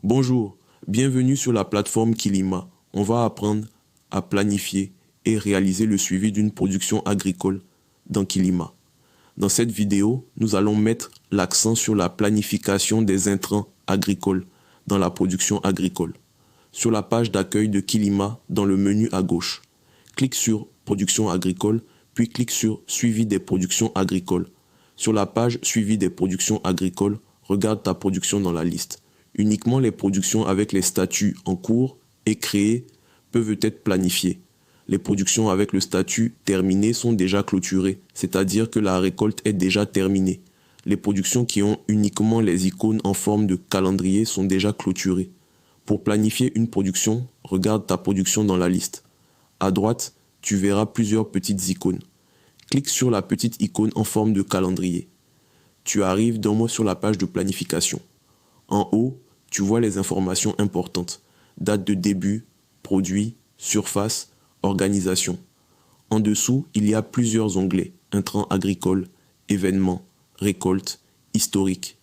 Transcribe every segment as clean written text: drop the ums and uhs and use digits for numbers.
Bonjour, bienvenue sur la plateforme Kilima. On va apprendre à planifier et réaliser le suivi d'une production agricole dans Kilima. Dans cette vidéo, nous allons mettre l'accent sur la planification des intrants agricoles dans la production agricole. Sur la page d'accueil de Kilima, dans le menu à gauche, clique sur Production agricole, puis clique sur Suivi des productions agricoles. Sur la page Suivi des productions agricoles, regarde ta production dans la liste. Uniquement les productions avec les statuts en cours et créés peuvent être planifiées. Les productions avec le statut terminé sont déjà clôturées, c'est-à-dire que la récolte est déjà terminée. Les productions qui ont uniquement les icônes en forme de calendrier sont déjà clôturées. Pour planifier une production, regarde ta production dans la liste. À droite, tu verras plusieurs petites icônes. Clique sur la petite icône en forme de calendrier. Tu arrives d'un mois sur la page de planification. En haut, tu vois les informations importantes. Date de début, produit, surface, organisation. En dessous, il y a plusieurs onglets. Intrants agricoles, événements, récolte, historique.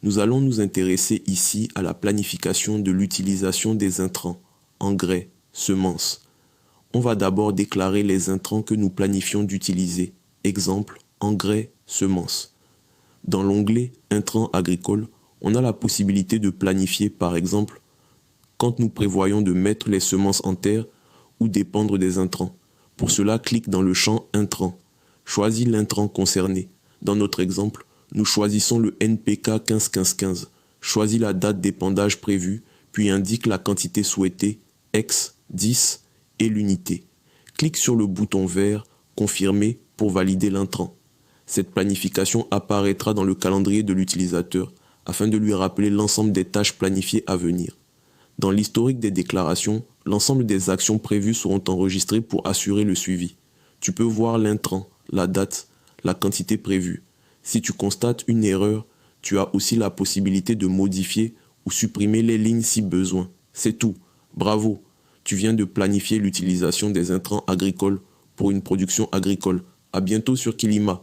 Nous allons nous intéresser ici à la planification de l'utilisation des intrants, engrais, semences. On va d'abord déclarer les intrants que nous planifions d'utiliser. Exemple, engrais, semences. Dans l'onglet Intrants agricoles, on a la possibilité de planifier, par exemple, quand nous prévoyons de mettre les semences en terre ou d'épandre des intrants. Pour cela, clique dans le champ Intrants. Choisis l'intrant concerné. Dans notre exemple, nous choisissons le NPK 15-15-15. Choisis la date d'épandage prévue, puis indique la quantité souhaitée, X, 10 et l'unité. Clique sur le bouton vert « Confirmer » pour valider l'intrant. Cette planification apparaîtra dans le calendrier de l'utilisateur afin de lui rappeler l'ensemble des tâches planifiées à venir. Dans l'historique des déclarations, l'ensemble des actions prévues seront enregistrées pour assurer le suivi. Tu peux voir l'intrant, la date, la quantité prévue. Si tu constates une erreur, tu as aussi la possibilité de modifier ou supprimer les lignes si besoin. C'est tout. Bravo! Tu viens de planifier l'utilisation des intrants agricoles pour une production agricole. À bientôt sur Kilima.